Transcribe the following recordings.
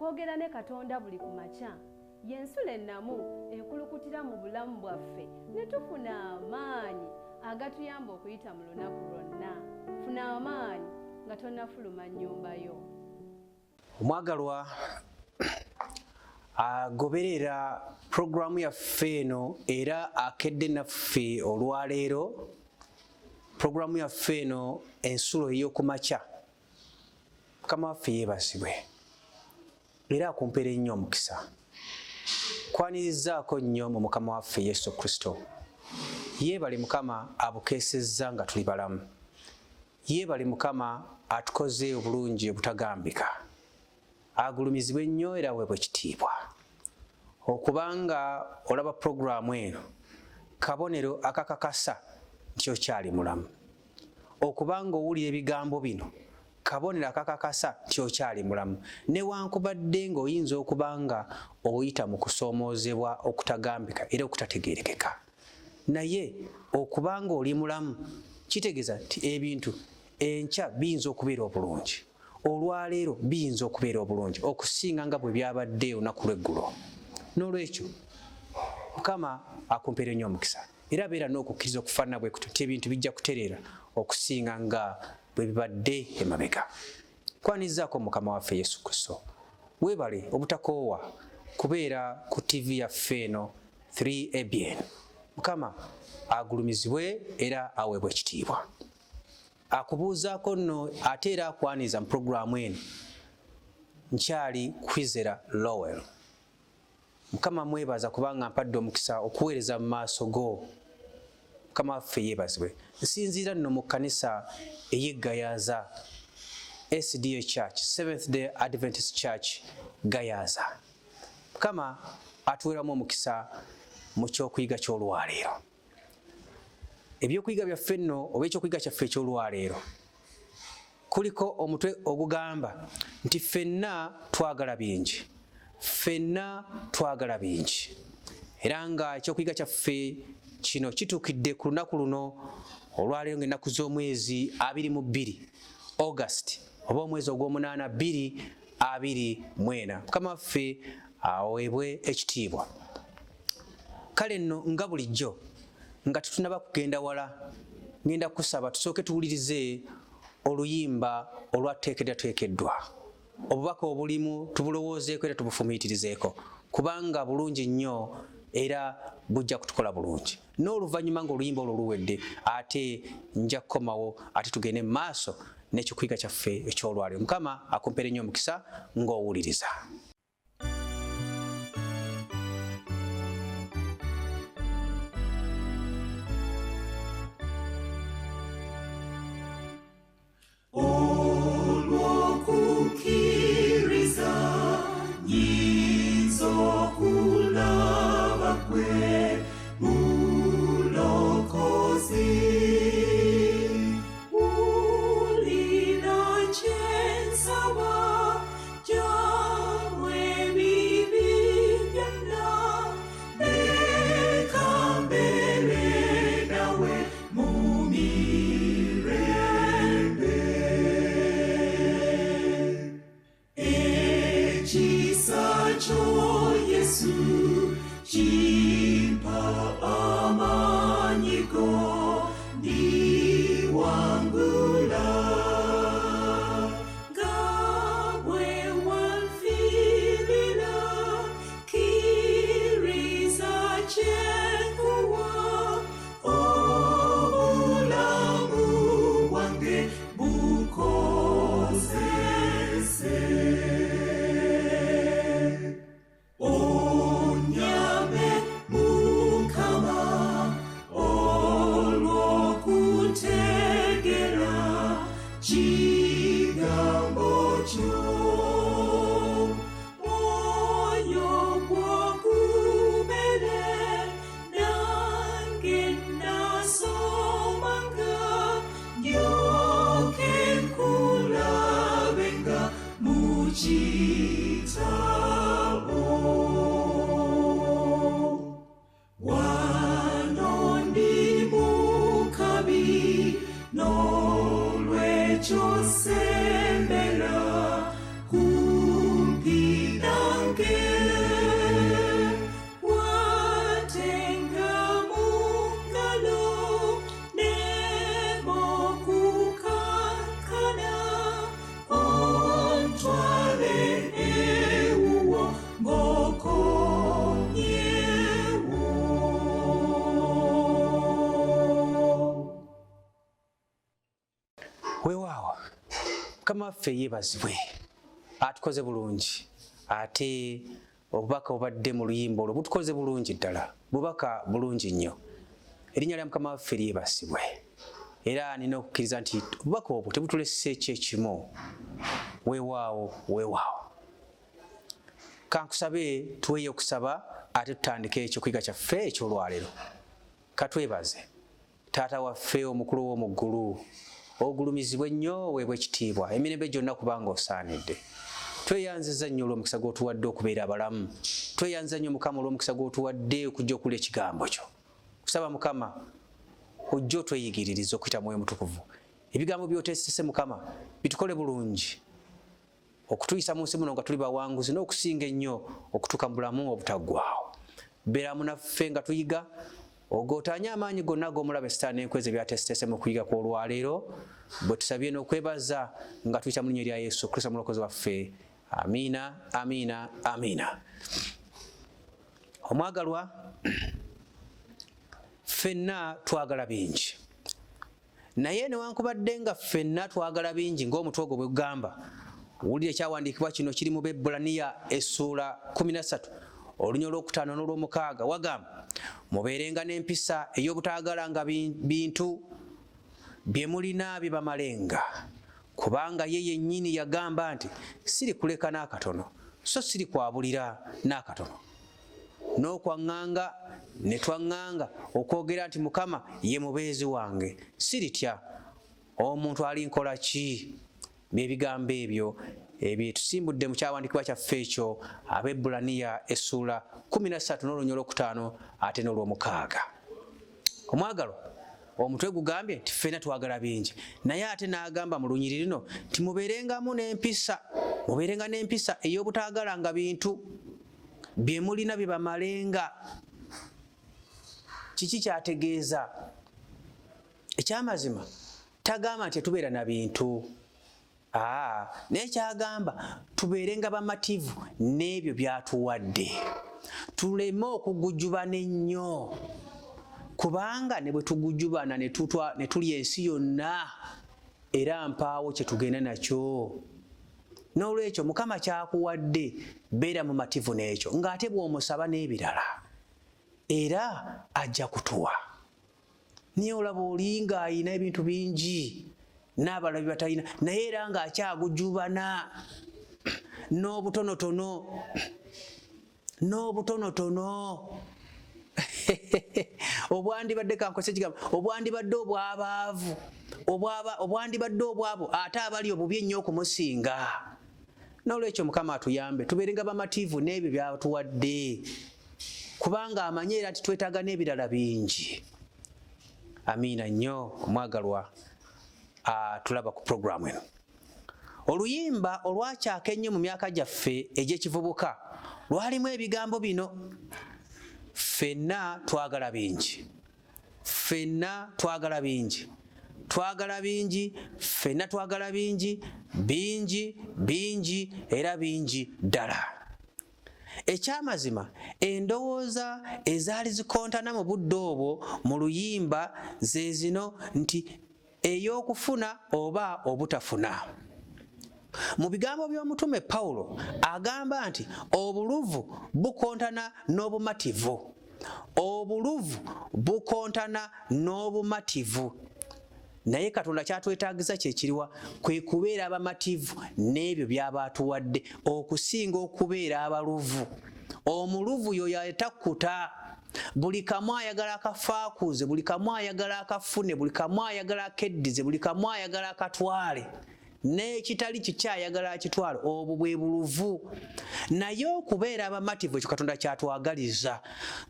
kwogera ne Katonda buli ku makya y'ensula ennamu ekulukutira mu bulamu bwaffe ne tufuna amaanyi agatuyamba okuyita mu lunaku lwonna. Funa amaanyi nga tonnafuluma nnyumba yo. Omwagalwa agoberera programu yaffe eno era akedde naffe olwaleero. Programu yaffe eno ensulo ey'okumakya. Mukama waffe yeebazibwe era akumpeera ennyo omukisa. Kwanirizaako nnyo mu Mukama waffe Yesu Kristo. Yeebale Mukama abukeesezza nga tuli balamu. Yeebale Mukama atukoze obulungi obutagambika. Agulumizibwe nnyo era weebwe ekitiibwa. Okubanga olaba programu eno kabonero akakakasa nti okyali mulamu. Okubanga owulira ebigambo bino kabonero akakakasa nti okyali mulamu. Newankubadde ng'oyinza okubanga oyita mu kusoomoozebwa okutagambika era okutategeerekeka, naye okubanga oli mulamu kitegeeza nti ebintu enkya biyinza okubeera obulungi, olwaleero biyinza okubeera obulungi okusinga nga bwe byabadde olunaku lw'eggulo. N'olwekyo Mukama akumpeera nnyo omukisa era beera n'okukkiriza okufaanana bwe kutyo nti ebintu bijja kutereera okusinga nga bwe bibadde emabega. Kwanirizaako Mukama waffe Yesu Kristo. Weebale obutakoowa kubeera ku TV yaffe eno 3ABN. Mukama agulumizibwe era aweebwe ekitiibwa. Akubuuzaako nno ate era akwaniriza mu programu eno nkyali Kwizera Lowell. Mukama mwebaza kubanga mpadde omukisa okuweereza mu maaso go. Mukama waffe yeebazibwe. Nsinziira nno mu kkanisa ey'Egayaza SDA Church, Seventh Day Adventist Church Gayaza. Mukama atuweeramu omukisa mu kyokuyiga ky'olwaleero. Ebyokuyiga byaffe nno oba ekyokuyiga kyaffe eky'olwaleero kuliko omutwe ogugamba nti ffenna twagala bingi. Ffenna twagala bingi. Era nga ekyokuyiga kyaffe kino kituukidde ku lunaku luno olwaleero ng'ennaku z'omwezi 22 August oba omwezi ogw'omunaana 2024. Mukama waffe aweebwe ekitiibwa. Kale nno nga bulijjo nga tetunaba kugenda wala, ngenda kusaba tusooke tuwulirize oluyimba olwateekeddwa. Obubaka obulimu tubulowoozeeko era tubufumiitirizeeko kubanga bulungi nnyo era bujja kutukola bulungi. N'oluvannyuma ng'oluyimba olwo luwedde ate nja kukomawo ate tugende mu maaso n'ekyokuyiga kyaffe eky'olwaleero. Mukama akumpeere nnyo omukisa ng'owuliriza. Olw'okukkiriza nyinza okulaba kwe mulokozi. Wulira kye nsaba gy'amwe ebibi byonna, leka mbeere nawe mu mirembe. Ekisa kyo Yesu kimpa amaanyi go ndiwangula. Nga bwe wanfiirira kkiriza kye nkuwa, obulamu bwange bukozese. Onyame Mukama olw'okutegeera kigambo kyo. Mwoyo gw'ogumere nange nasomanga, ndyoke nkulabe nga mu kitabo. Wano ndi mu kabi n'olwekyo sembera kumpi mukama waffe yeebazibwe atukoze bulungi ate obubaka obadde mu luyimba olwo butukoze bulungi ddala bubaka bulungi nnyo erinnya lya mukama waffe lyebazibwe era nina okukkiriza nti obubaka obwo tebutulese kyekimu weewaawo kankusabe tuweeyo okusaba ate tutandike ekyokuyiga kyaffe ekyolwaleero katwebaze taata waffe omukulu w'omu ggulu ogulumizibwe nnyo weebwe ekitiibwa emirembe gyonna kubanga osaanidde tweyanziza nnyo olw'omukisa gw'otuwadde okubeera abalamu tweyanziza nnyo mukama olw'omukisa gw'otuwadde okujja okulya ekigambo kyo kusaba mukama ojja otweyigiririza okuyita mwoyo mutukuvu ebigambo by'oteesese mukama bitukole bulungi okutuyisa mu nsi muno nga tuli bawanguzi n'okusinga ennyo okutuuka mu bulamu obutaggwaawo beeramu naffe nga tuyiga ogootaanye amaanyi gonna g'omulaba esitaani n'enkwezi ebyateesiteese mu kuyiga kw'olwaleero bwe tusabye n'okwebaza nga tuyita mu linnya erya Yesu Kristo omulokozi waffe amiina amiina amiina. Omwagalwa, ffenna twagala bingi naye newankubadde nga ffenna twagala bingi ng'omutwe ogwo bwe gugamba wulira ekyawandiikibwa kino kiri mu Bebbulaniya essuula 13 olunya olw'okutaano n'olw'omukaaga wagamba mubeerenga n'empisa ey'obutaagalanga bintu bye mulina bibamalenga kubanga ye yennyini yagamba nti siri kuleka n'akatono so siri kwabulira n'akatono n'okwaŋŋanga ne twaŋŋanga okwogera nti mukama ye mubeezi wange siritya omuntu alinkola ki by'ebigambo ebyo ebyetusimbudde mu kyawandiikibwa kyaffe ekyo Abebbulaniya essuula 13 n'olunya olw'okutaano ate n'olw'omukaaga. Omwagalo omutwe gugambye nti ffenna twagala bingi naye ate n'agamba mu lunyiri lino nti mubeerenga n'empisa ey'obutaagalanga bintu bye mulina bibamalenga. Kiki kyategeeza? Ekyamazima tagamba nti tubeera na bintu naye kyagamba tubeerenga bamativu n'ebyo byatuwadde tuleme okugujubana ennyo kubanga ne bwe tugujubana ne tulya ensi yonna era mpaawo kye tugenda nakyo. N'olwekyo mukama kyakuwadde beera mu mativu n'ekyo ng'ate bw'omusaba n'ebirala era ajja kutuwa. Niye olaba oli ng'ayina ebintu bingi n'abalabi batalina naye era ng'akyagujubana n'obutonotono obwandibadde kankose ekigambo obwandibadde obwabaavu obwandibadde obwabo ate abali obubi ennyo okumusinga. N'olwekyo mukama atuyambe tubeerenga bamativu n'ebyo byatuwadde kubanga amanye era nti twetaaga n'ebirala bingi. Amiina nnyo omwagalwa. Tulaba ku programu eno oluyimba olwakyaka ennyo mu myaka gyaffe egy'ekivubuka lwalimu ebigambo bino ffenna twagala bingi ffenna twagala bingi twagala bingi ffenna twagala bingi bingi era bingi ddala. Ekyamazima endowooza ezaali zikontana mu budde obwo mu luyimba ze zino nti ey'okufuna oba obutafuna. Mu bigambo by'omutume Pawulo agamba nti obuluvu bukontana n'obumativu naye Katonda kyatwetaagiza kyekiriwa kwe kubeera abamativu n'ebyo by'aba atuwadde okusinga okubeera abaluvu. Omuluvu yoyo atakkuta buli kamu ayagala akafaakuuze buli kamu ayagala akafune buli kamu ayagala akeddize buli kamu ayagala akatwale n'ekitali kikyayagala akitwale. Obwo bwe buluvu. Naye okubeera abamativu ekyo Katonda kyatwagaliza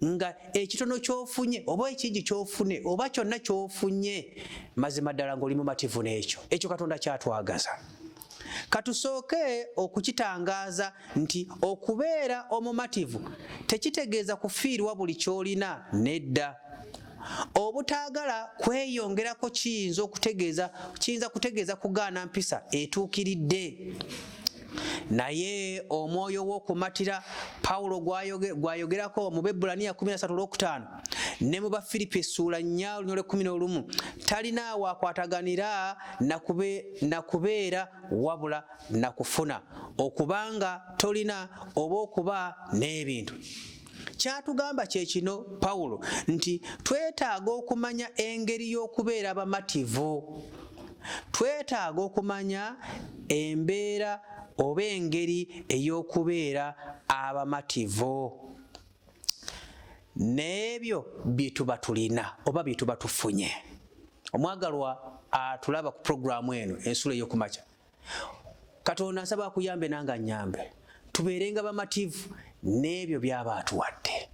nga ekitono ky'ofunye oba ekingi ky'ofune oba kyonna ky'ofunye mazima ddala ng'oli mumativu n'ekyo ekyo Katonda kyatwagaza. Katusooke okukitangaaza nti okubeera omumativu tekitegeeza kufiirwa buli ky'olina nedda. Obutaagala kweyongerako kiyinza kutegeeza kugaana mpisa etuukiridde. Naye omwoyo w'okumatira Pawulo gwayogerako mu Bebbulaniya 13:5 ne mu Bafiripi essuula 4:11 talina wakwataganira na kubeera wabula na kufuna okubanga tolina oba okuba n'ebintu. Kyatugamba kye kino Pawulo nti twetaaga okumanya engeri y'okubeera abamativu. Twetaaga okumanya embeera oba engeri ey'okubeera abamativu. N'ebyo bye tuba tulina oba bye tuba tufunye. Omwagalwa atulaba ku programu eno ensulo ey'okumakya. Katonda nsaba akuyambe nanga nnyambe. Tubeerenga bamativu n'ebyo by'aba atuwadde.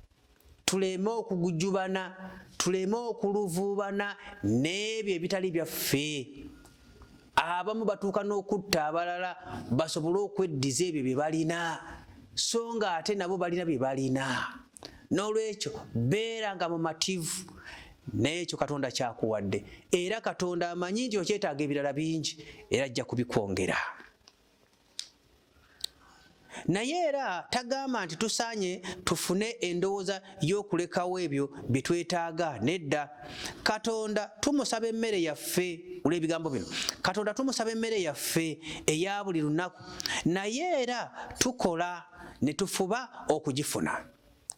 Tuleme okugujubana, tuleme okuluvuubana n'ebyo ebitali byaffe. Abamu batuuka n'okutta abalala basobole okweddiza ebyo bye balina, so nga ate nabo balina bye balina. N'olwekyo beeranga mumativu n'ekyo Katonda kyakuwadde. Era Katonda amanyi nti okyetaaga ebirala bingi era ajja kubikwongera. Naye era tagamba nti tusaanye tufune endowooza y'okulekawo ebyo bye twetaaga. Nedda, Katonda tumusaba emmere yaffe. Olw'ebigambo bino, Katonda tumusaba emmere yaffe eya buli lunaku, naye era tukola ne tufuba okugifuna.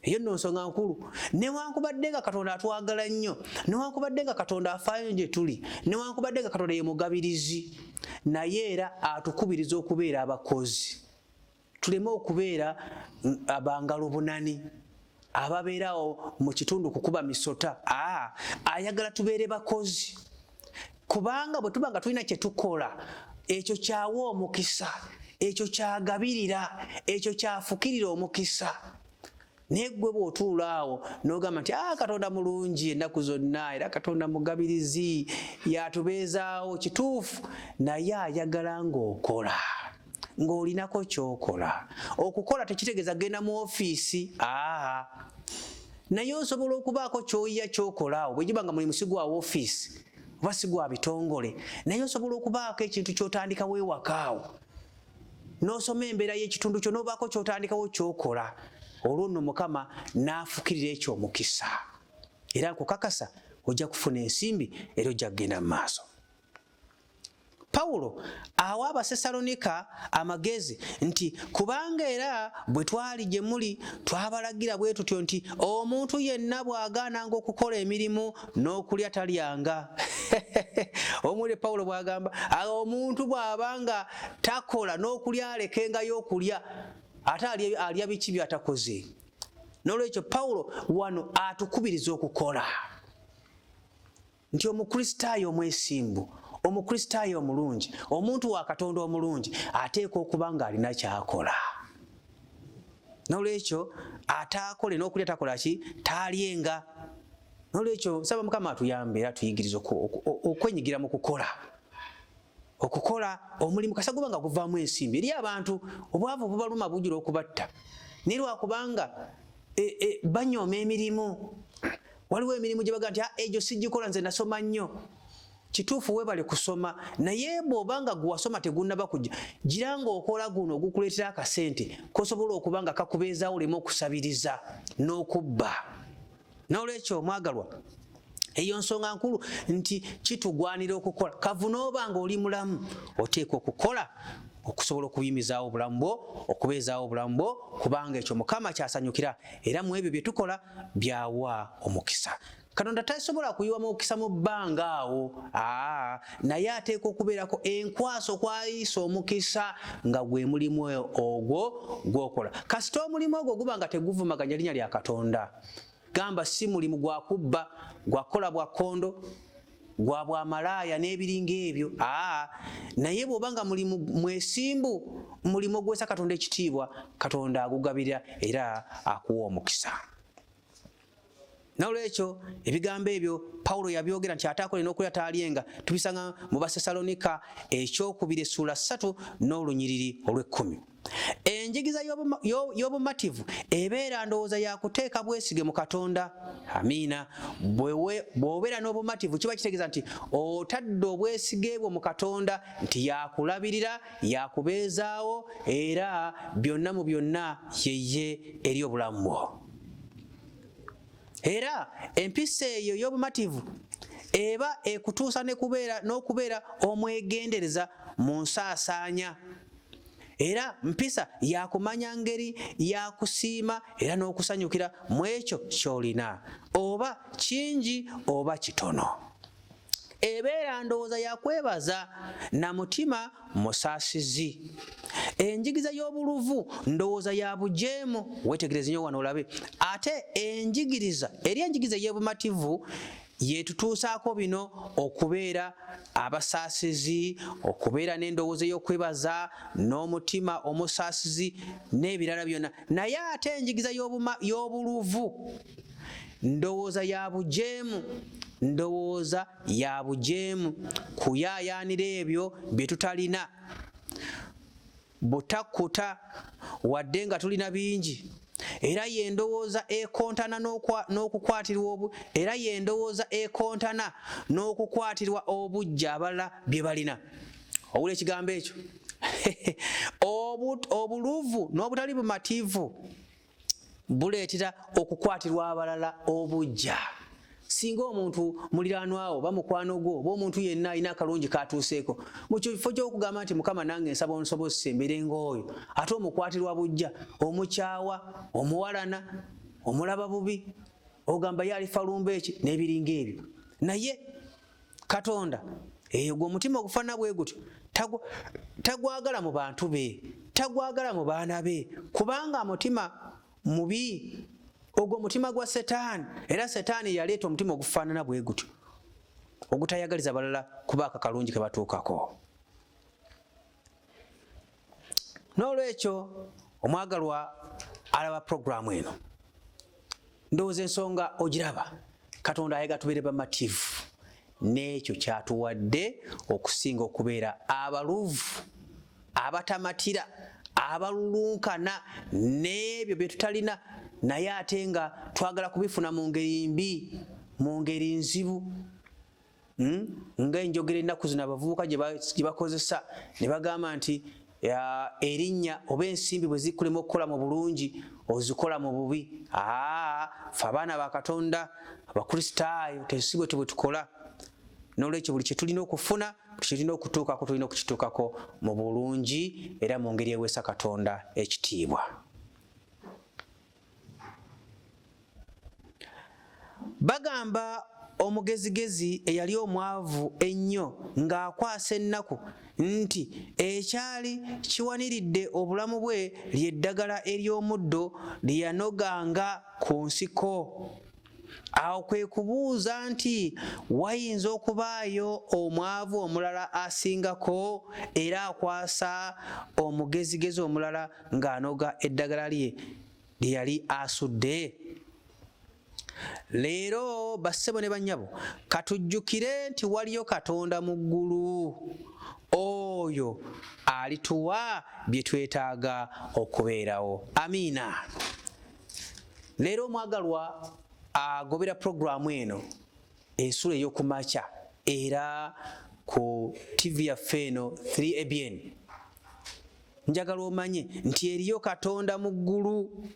Eyo nno nsonga nkulu. Newankubadde nga Katonda atwagala nnyo, newankubadde nga Katonda afaayo gye tuli, newankubadde nga Katonda ye mugabirizi, naye era atukubiriza okubeera abakozi. Tuleme okubeera abangalo bunani ababeerawo mu kitundu kukuba misota. Ayagala tubeere bakozi, kubanga bwe tuba nga tulina kye tukola, ekyo kyawa omukisa, ekyo kyagabirira, ekyo kyafukirira omukisa. Naye gwe bw'otuula awo n'ogamba nti Katonda mulungi ennaku zonna, era Katonda mugabirizi, yatubeezaawo, kituufu, naye ayagala ng'okola, ng'olinako ky'okola. Okukola tekitegeeza genda mu ofiisi. Naye osobola okubaako ky'oyiya ky'okola. Bwe giba nga mulimu si gwa ofiisi oba si gwa bitongole, naye osobola okubaako ekintu ky'otandikawo ewakaawo, n'osoma embeera y'ekitundu kyo n'obaako ky'otandikawo ky'okola. Olwo nno Mukama n'afukirira ekyo omukisa, era nkukakasa ojja kufuna ensimbi era ojja kugenda mu maaso. Pawulo awa Abasesalonika amagezi nti kubanga era bwe twali gye muli twabalagira bwe tutyo nti omuntu yenna bw'agaananga okukola emirimu n'okulya talyanga. Omuli Pawulo bw'agamba omuntu bw'abanga takola n'okulya alekengayo okulya, ate alya biki by'atakoze. N'olwekyo Pawulo wano atukubiriza okukola, nti Omukristaayo omwesimbu, Omukristaayo omulungi, omuntu wa Katonda omulungi ateeka okuba nga alina ky'akola. N'olwekyo ataakole n'okulya takola ki? Taalyenga. N'olwekyo nsaba Mukama atuyambe era tuyigirize okwenyigira mu kukola. Okukola omulimu kasa guba nga guvaamu ensimbi. Eri abantu obwavu bubaluma bujira okubatta, naye lwakubanga banyooma emirimu. Waliwo emirimu gye baga nti egyo sigikola, nze nasoma nnyo. Kituufu weebale kusoma, naye bw'obanga gwe wasoma tegunnaba kujja, gira ng'okola guno ogukuleetera akasente kosobola okuba nga kakubeezaawo oleme okusabiriza n'okubba. N'olwekyo omwagalwa, eyo nsonga nkulu nti kitugwanira okukola. Kavuna oba nga oli mulamu, oteeka okukola okusobola okuyimizaawo obulamu bwo, okubeezaawo obulamu bwo, kubanga ekyo Mukama kyasanyukira, era mu ebyo bye tukola byawa omukisa. Katonda tasobola kuyiwamu okukisa mu bbanga awo, naye ateeka okubeerako enkwaso kwayisa omukisa nga gwe mulimu ogwo gw'okola. Kasita omulimu ogwo guba nga teguvumaganya linnya lya Katonda, gamba si mulimu gwa kubba, gwa kukola bwa kkondo, gwa bwamalaaya n'ebiringa ebyo, naye bw'oba nga mulimu mwesimbu, mulimu ogwesa Katonda ekitiibwa, Katonda agugabira era akuwa omukisa. N'olwekyo ebigambo ebyo Pawulo yabyogera nti ataakole n'okulya taalyenga, tubisanga mu Basesalonika ekyokubiri essuula 3 n'olunyiriri olw'10. Enjigiza y'obumativu ebeera ndowooza ya kuteeka bwesige mu Katonda. Amiina. Bw'obeera n'obumativu kiba kitegeeza nti otadde obwesige bwo mu Katonda, nti yakulabirira, yakubeezaawo, era byonna mu byonna yeye eri obulamu bwo. era empisa eyo y'obumativu eba ekutuusa n'okubeera omwegendereza mu nsaasaanya, era mpisa yakumanya ngeri yakusiima era n'okusanyukira mu ekyo ky'olina, oba kingi oba kitono. Ebeera ndowooza yakwebaza na mutima musaasizi. Enjigiriza y'obuluvu ndowooza ya bujeemu, weetegereze nnyo wano olabe. Ate enjigiriza y'obumativu yetutuusaako bino: okubeera abasaasizi, okubeera n'endowooza y'okwebaza n'omutima omusaasizi n'ebirala byonna. Naye ate enjigiriza y'obuluvu ndowooza ya bujeemu, kuyaayaanira ebyo bye tutalina, butakkuta wadde nga tulina bingi, era y'endowooza ekontana n'okukwatirwa obujja abalala bye balina. Owulira ekigambo ekyo? Obuluvu n'obutali bumativu buleetera okukwatirwa abalala obujja. Singa omuntu muliraanwawo oba mukwano gwo oba omuntu yenna alina akalungi katuuseeko, mu kifo ky'okugamba nti Mukama nange nsaba onsobozese embeere ng'oyo, ate omukwatirwa bujja, omukyawa, omuwalana, omulaba bubi, ogamba ye alifa lumba eki n'ebiringa ebyo. Naye Katonda gwe omutima ogufaanana bwe gutyo tagwagala mu bantu be, tagwagala mu baana be, kubanga mutima mubi. Ogwo mutima gwa Setaani, era Setaani yaleeta omutima ogufaanana bwe gutyo, ogutayagaliza balala kubaako akalungi ke batuukako. N'olwekyo omwagalwa alaba puroguramu eno, ndowooza ensonga ogiraba. Katonda ayaga tubeere bamativu, n'ekyo kyatuwadde okusinga okubeera abaluvu, abatamatira, abalulunkana n'ebyo bye tutalina, naye ate nga twagala kubifuna mu ngeri mbi, mu ngeri nzibu. Ng'enjogera ennaku zino abavubuka gye bakozesa ne bagamba nti erinnya oba ensimbi bwe zikulema okukola mu bulungi ozikola mu bubi. Ffe abaana ba Katonda abakristaayo si bwe tukola. N'olwekyo buli kye tulina okufuna, buli kye tulina okutuukako, tulina okukituukako mu bulungi era mu ngeri eweesa Katonda ekitiibwa. Bagamba omugezigezi eyali omwavu ennyo ng'akwasa ennaku nti ekyali kiwaniridde obulamu bwe ly'eddagala ery'omuddo lye yanoganga ku nsiko. Awo kwe kubuuza nti wayinza okubaayo omwavu omulala asingako era akwasa omugezigezi omulala ng'anoga eddagala lye lye yali asudde? Leero bassebo ne bannyabo, katujjukire nti waliyo Katonda mu ggulu, oyo alituwa bye twetaaga okubeerawo. Amiina. Leero omwagalwa agobera puroguramu eno ensula ey'okumakya era ku TV yaffe eno 3ABN. Njagala omanye nti eriyo Katonda mu ggulu,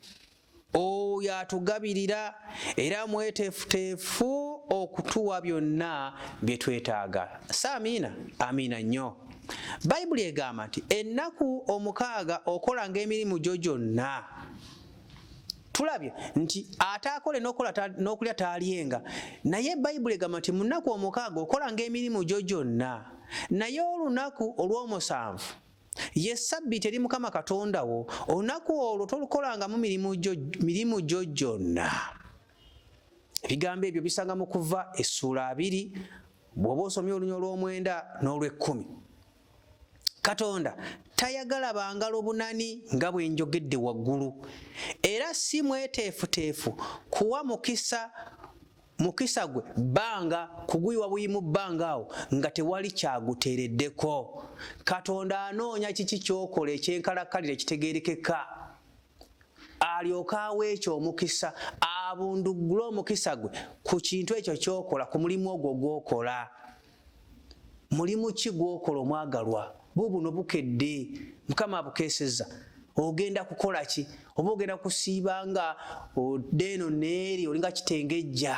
oyo atugabirira era mweteefuteefu okutuwa byonna bye twetaaga. Amiina. Amiina nnyo. Bayibuli egamba nti ennaku 6 okolanga emirimu gyo gyonna. Tulabye nti ate akole n'okulya taalyenga, naye Bayibuli egamba nti mu nnaku 6 okolanga emirimu gyo gyonna, naye olunaku olw'omusanvu ye Ssabbiiti eri Mukama Katonda wo, olunaku olwo tolukolangamu mirimu gyo gyonna. Ebigambo ebyo bisanga mu Kuva essula 2 bw'oba osomye olunya olw'9 n'olw'10. Katonda tayagala bangalo bunani nga bwe njogedde waggulu, era si mweteefuteefu kuwa mukisa gwe bbanga kuguyiwa buyimu bbanga awo nga tewali kyaguteereddeko. Katonda anoonya kiki ky'okola ekyenkalakkalira ekitegeerekeka, alyoka awa ekyo omukisa, abunduggule omukisa gwe ku kintu ekyo ky'okola, ku mulimu ogwo gw'okola. Mulimu ki gw'okola omwagalwa? Buubuno bukedde, Mukama abukeesezza. ogenda kukola ki oba ogenda kusiiba nga odeno neeri olinga kitengejja.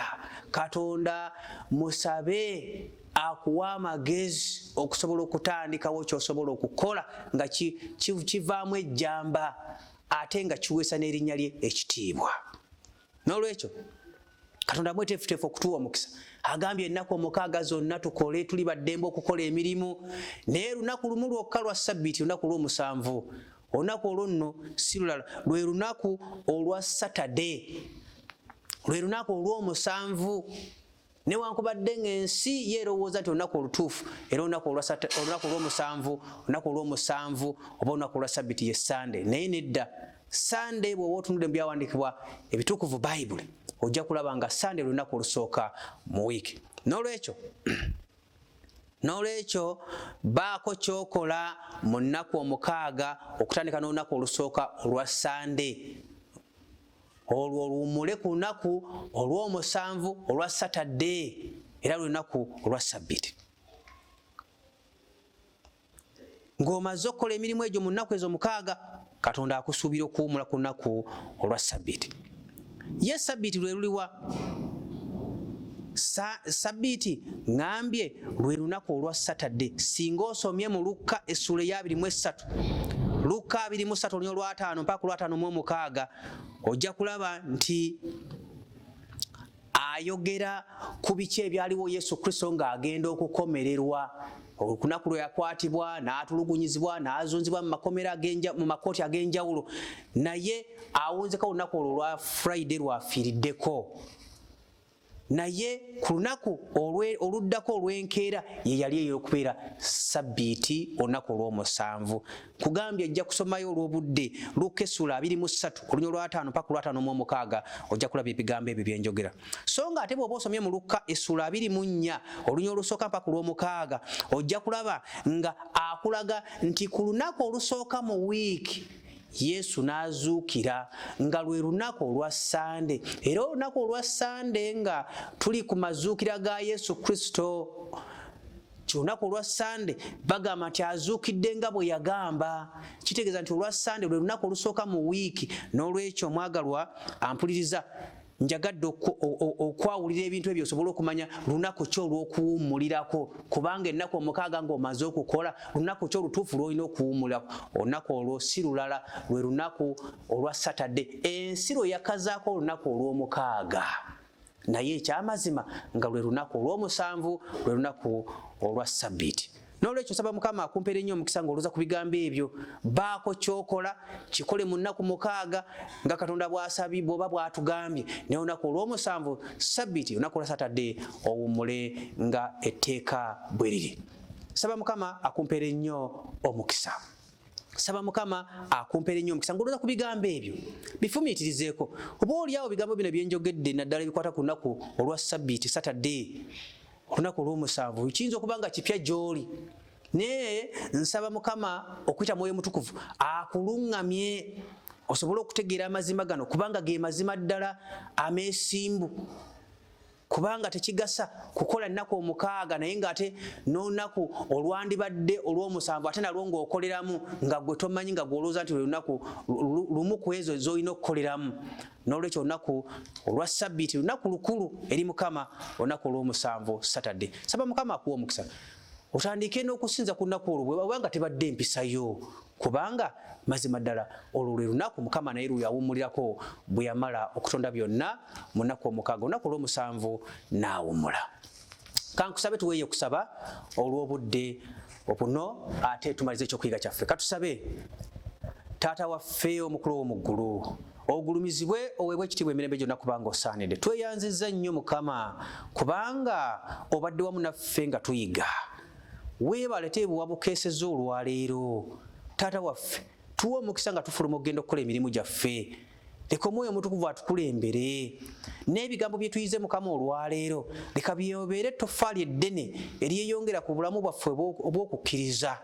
Katonda musabe akuwa amagezi okusobola okutandikawo kyosobola okukola nga kivaamu ejjamba ate nga kiweesa n'erinnya lye ekitiibwa. N'olwekyo Katonda mweteefuteefu okutuwa omukisa. Agambye ennaku 6 zonna tukole, tuli baddembe okukola emirimu, naye lunaku lumu lwokka lwa Ssabbiiti, lunaku lw'omusanvu. Olunaku olwo nno si lulala, lwe lunaku olwa Saturday, lwe lunaku olw'omusanvu. Newankubadde ng'ensi yeerowooza nti olunaku olutuufu era olunaku olw'omusanvu, olunaku olw'omusanvu oba olunaku olwa Ssabbiiti ye Sunday. Naye nedda, Sunday bw'oba otunudde mu byawandiikibwa ebitukuvu Bayibuli, ojja kulaba nga Sunday lunaku olusooka mu wiiki. N'olwekyo baako kyokola mu nnaku 6 okutandika n'olunaku olusooka olwa Sunday. Olwo luwummule ku lunaku olw'omusanvu olwa Saturday era lunaku olwa Ssabbiiti. Ng'omaze okukola emirimu egyo mu nnaku ezo 6, Katonda akusuubira okuwummula ku lunaku olwa Ssabbiiti. Ye Ssabbiiti lwe luliwa? Ssabbiiti ngambye lwe lunaku olwa Saturday. Singa osomye mu Luka essula 23, Luka 23 olunya olwa 5 mpaka olwa 5:6, ojja kulaba nti ayogera ku biki ebyaliwo Yesu Kristo ng'agenda okukomererwa. Olunaku lwe yakwatibwa n'atulugunyizibwa n'azunzibwa mu makooti ag'enjawulo, naye awunzeko olunaku olwo olwa Friday lwafiiriddeko. Naye ku lunaku oluddako olw'enkeera ye yali ey'okubeera Ssabbiiti olunaku olw'omusanvu. Kugambye ejja kusomayo olw'obudde Luka essula 23 olunya olwa 5 mpaka olwa 5:6, ojja kulaba ebigambo ebyo bye njogera. So nga ate bw'oba osomye mu Luka essula 24 olunya olusooka mpaka olw'omukaaga, ojja kulaba nga akulaga nti ku lunaku olusooka mu wiiki Yesu n'azuukira nga lwe lunaku olwa Sunday. Era olunaku olwa Sunday nga tuli ku mazuukira ga Yesu Kristo, kyolunaku olwa Sunday bagamba nti azuukidde nga bwe yagamba. Kitegeeza nti olwa Sunday lwe lunaku olusooka mu wiiki. N'olwekyo omwagalwa ampuliriza, njagadde okwawulira ebintu ebyo osobola okumanya lunaku ki olw'okuwummulirako, kubanga ennaku 6 ng'omaze okukola, lunaku ki olutuufu lw'olina okuwummulirako. Olunaku olwo si lulala, lwe lunaku olwa Saturday. Ensi lwe yakazaako olunaku olw'omukaaga, naye ekyamazima nga lwe lunaku olw'omusanvu, lwe lunaku olwa Ssabbiiti. N'olwekyo nsaba Mukama akumpeere nnyo omukisa ng'oluza ku bigambo ebyo. Baako kyokola, kikole mu nnaku 6 nga Katonda bw'asabye bw'oba bw'atugambye. Naye olunaku olw'omusanvu Ssabbiiti, olunaku olwa Saturday, owummule nga etteeka bwe liri. Saba Mukama akumpeere nnyo omukisa. Saba Mukama akumpeere nnyo omukisa ng'oluza ku bigambo ebyo. Bifumiitirizeeko. Oba oliawo bigambo bino bye njogedde naddala ebikwata ku lunaku olwa Ssabbiiti, Saturday, olunaku olw'omusanvu, kiyinza okuba nga kipya gy'oli. Naye nsaba Mukama okuyita Mwoyo Mutukuvu akuluŋŋamye osobole okutegeera amazima gano, kubanga ge mazima ddala ameesimbu. Kubanga tekigasa kukola nnaku 6 naye ng'ate n'olunaku olwandibadde olw'omusanvu ate nalwo ng'okoleramu nga gwe tomanyi, nga gw'olowooza nti lunaku lumu ku ezo z'olina okukoleramu. N'olwekyo olunaku olwa Ssabbiiti lunaku lukulu eri Mukama, olunaku olw'omusanvu Saturday. Saba Mukama akuwa omukisa otandike n'okusinza ku lunaku olwo bw'obanga tebadde empisayo, kubanga mazima ddala olwo lwe lunaku Mukama naye lweyawummulirako bwe yamala okutonda byonna mu nnaku 6, olunaku olw'omusanvu n'awummula. Kankusabe tuweeye kusaba olw'obudde obuno ate tumalize ekyokuyiga kyaffe. Katusabe. Taata waffe omukulu w'omu ggulu, ogulumizibwe oweebwe ekitiibwa emirembe gyonna kubanga osaanidde. Tweyanzizza nnyo Mukama kubanga obadde wamu naffe nga tuyiga. Weebale teebuwa bukeesezza olwaleero. Taata waffe tuwa omukisa nga tufuluma okugenda okukola emirimu gyaffe. Leka Omwoyo Omutukuvu atukulembere. N'ebigambo bye tuyize Mukama olwaleero leka byobeere ettoffaali eddene eryeyongera ku bulamu bwaffe obw'okukkiriza.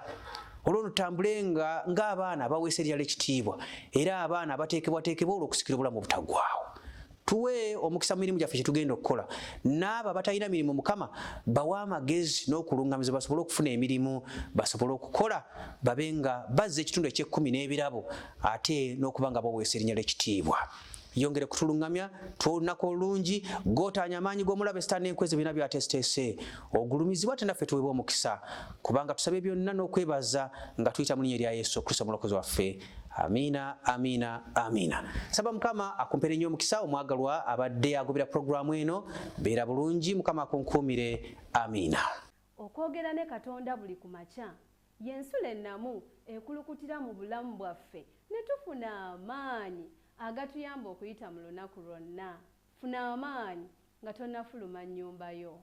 Olwo tutambule ng'abaana abaweesa eryala ekitiibwa era abaana abateekebwateekebwa olw'okusikira obulamu obutaggwaawo. tuwe omukisa mirimu gyaffe kye tugenda okukola. N'abo abatalina mirimu Mukama bawa amagezi n'okulungamiza basobole okufuna emirimu, basobole okukola, babe nga bazza ekitundu eky'ekkumi n'ebirabo ate n'okuba nga baweesa erinnya ly'ekitiibwa. Yongere kutulungamya twolunaku olungi gootaanya amaanyi g'omulabe Sitaani n'enkwezi bina byateeseteese ogulumizibwa ate naffe tuweebwa omukisa kubanga tusabye byonna n'okwebaza nga tuyita mu linnya lya Yesu Kristo omulokozi waffe. Amiina, amiina, amiina. Saba Mukama akumpere nnyo omukisa omwagalwa abadde agobera pulogulaamu eno. Beera bulungi, Mukama akunkuumire. Amiina. Okwogera ne Katonda buli ku makya y'ensula ennamu ekulukutira mu bulamu bwaffe ne tufuna amaanyi agatuyamba okuyita mu lunaku lwonna. Funa amaanyi nga tonnafuluma nnyumba yo.